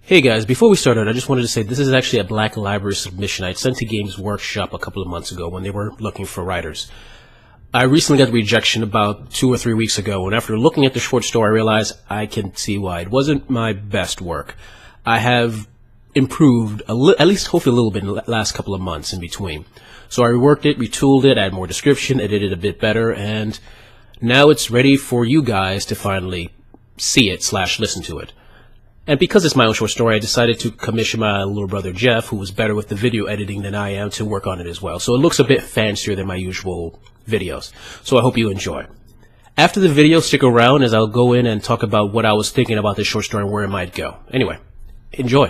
Hey guys, before we start out, I just wanted to say this is actually a Black Library submission I had sent to Games Workshop a couple of months ago when they were looking for writers. I recently got the rejection about 2 or 3 weeks ago, and after looking at the short story, I realized I can see why. It wasn't my best work. I have improved, at least hopefully a little bit in the last couple of months in between. So I reworked it, retooled it, added more description, edited it a bit better, and now it's ready for you guys to finally see it / listen to it. And because it's my own short story, I decided to commission my little brother Jeff, who was better with the video editing than I am, to work on it as well. So it looks a bit fancier than my usual videos. So I hope you enjoy. After the video, stick around as I'll go in and talk about what I was thinking about this short story and where it might go. Anyway, enjoy.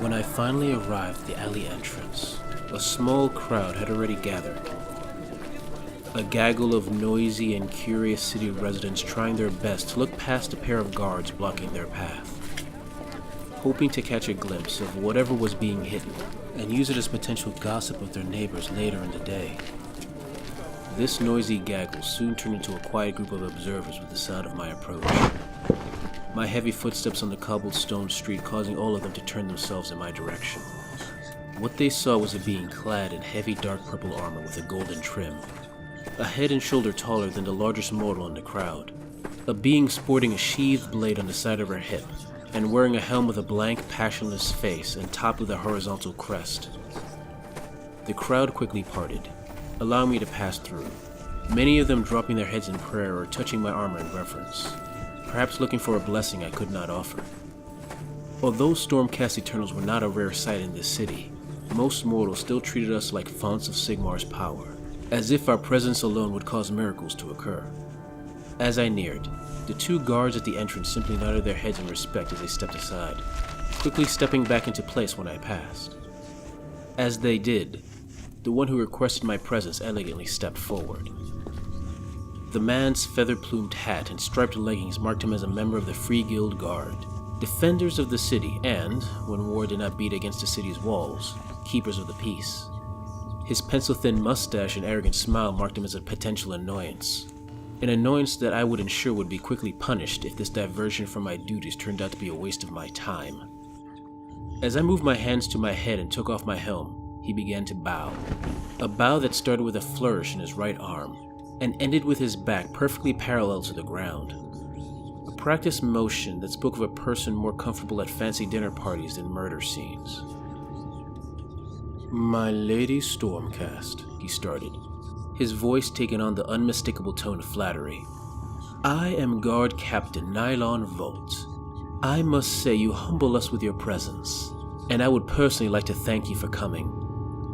When I finally arrived at the alley entrance, a small crowd had already gathered. A gaggle of noisy and curious city residents trying their best to look past a pair of guards blocking their path, hoping to catch a glimpse of whatever was being hidden and use it as potential gossip of their neighbors later in the day. This noisy gaggle soon turned into a quiet group of observers with the sound of my approach. My heavy footsteps on the cobblestone street causing all of them to turn themselves in my direction. What they saw was a being clad in heavy dark purple armor with a golden trim, a head and shoulder taller than the largest mortal in the crowd, a being sporting a sheathed blade on the side of her hip, and wearing a helm with a blank, passionless face and topped with a horizontal crest. The crowd quickly parted, allowing me to pass through, many of them dropping their heads in prayer or touching my armor in reverence, perhaps looking for a blessing I could not offer. Although Stormcast Eternals were not a rare sight in this city, most mortals still treated us like fonts of Sigmar's power, as if our presence alone would cause miracles to occur. As I neared, the 2 guards at the entrance simply nodded their heads in respect as they stepped aside, quickly stepping back into place when I passed. As they did, the one who requested my presence elegantly stepped forward. The man's feather-plumed hat and striped leggings marked him as a member of the Free Guild Guard, defenders of the city and, when war did not beat against the city's walls, keepers of the peace. His pencil-thin mustache and arrogant smile marked him as a potential annoyance, an annoyance that I would ensure would be quickly punished if this diversion from my duties turned out to be a waste of my time. As I moved my hands to my head and took off my helm, he began to bow, a bow that started with a flourish in his right arm and ended with his back perfectly parallel to the ground. A practiced motion that spoke of a person more comfortable at fancy dinner parties than murder scenes. "My Lady Stormcast," he started, his voice taking on the unmistakable tone of flattery. "I am Guard Captain Nylon Volt. I must say you humble us with your presence, and I would personally like to thank you for coming.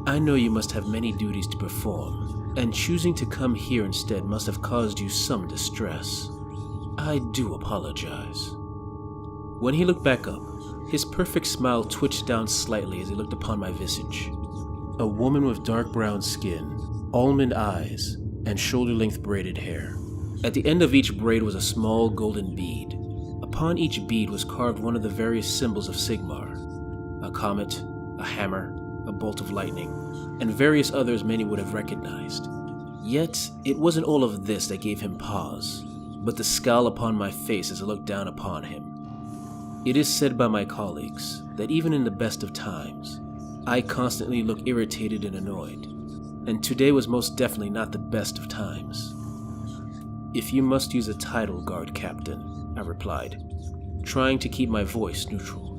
I know you must have many duties to perform, and choosing to come here instead must have caused you some distress. I do apologize." When he looked back up, his perfect smile twitched down slightly as he looked upon my visage. A woman with dark brown skin, almond eyes, and shoulder-length braided hair. At the end of each braid was a small golden bead. Upon each bead was carved one of the various symbols of Sigmar: a comet, a hammer, a bolt of lightning, and various others many would have recognized. Yet, it wasn't all of this that gave him pause, but the scowl upon my face as I looked down upon him. It is said by my colleagues that even in the best of times, I constantly look irritated and annoyed, and today was most definitely not the best of times. "If you must use a title, Guard Captain," I replied, trying to keep my voice neutral.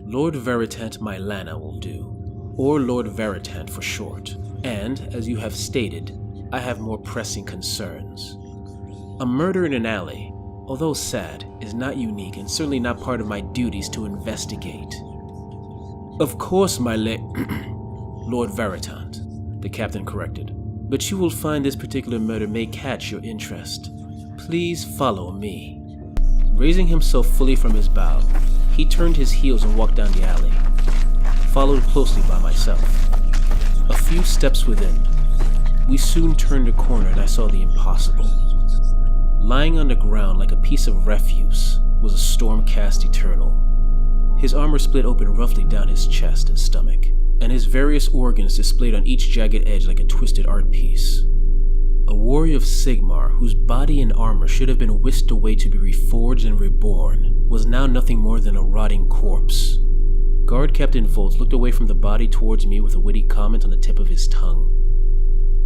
"Lord-Veritant my Lana will do, or Lord-Veritant for short, and, as you have stated, I have more pressing concerns. A murder in an alley, although sad, is not unique and certainly not part of my duties to investigate." "Of course, my Lord-Veritant," the captain corrected, "but you will find this particular murder may catch your interest. Please follow me." Raising himself fully from his bow, he turned his heels and walked down the alley, followed closely by myself. A few steps within, we soon turned a corner and I saw the impossible. Lying on the ground like a piece of refuse was a Stormcast Eternal. His armor split open roughly down his chest and stomach, and his various organs displayed on each jagged edge like a twisted art piece. A warrior of Sigmar, whose body and armor should have been whisked away to be reforged and reborn, was now nothing more than a rotting corpse. Guard Captain Volz looked away from the body towards me with a witty comment on the tip of his tongue.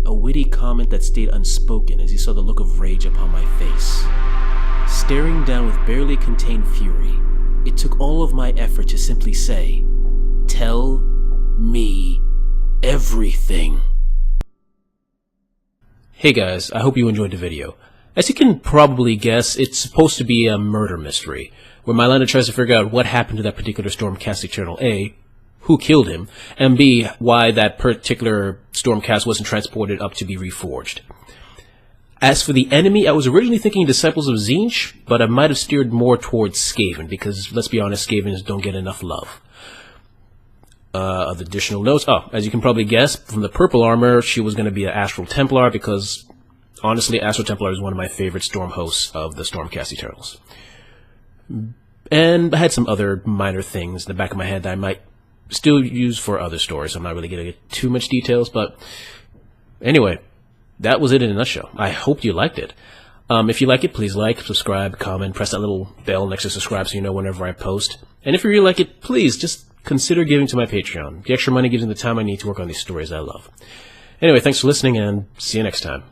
A witty comment that stayed unspoken as he saw the look of rage upon my face. Staring down with barely contained fury, it took all of my effort to simply say, "Tell me everything." Hey guys, I hope you enjoyed the video. As you can probably guess, it's supposed to be a murder mystery, where Mylanda tries to figure out what happened to that particular Stormcast Eternal, A, who killed him, and B, why that particular Stormcast wasn't transported up to be reforged. As for the enemy, I was originally thinking Disciples of Tzeentch, but I might have steered more towards Skaven, because, let's be honest, Skavens don't get enough love. Other additional notes. Oh, as you can probably guess, from the purple armor, she was going to be an Astral Templar, because, honestly, Astral Templar is one of my favorite Storm hosts of the Stormcast Eternals. And I had some other minor things in the back of my head that I might still use for other stories. I'm not really going to get too much details, but anyway, that was it in a nutshell. I hope you liked it. If you like it, please like, subscribe, comment, press that little bell next to subscribe so you know whenever I post. And if you really like it, please just consider giving to my Patreon. The extra money gives me the time I need to work on these stories I love. Anyway, thanks for listening, and see you next time.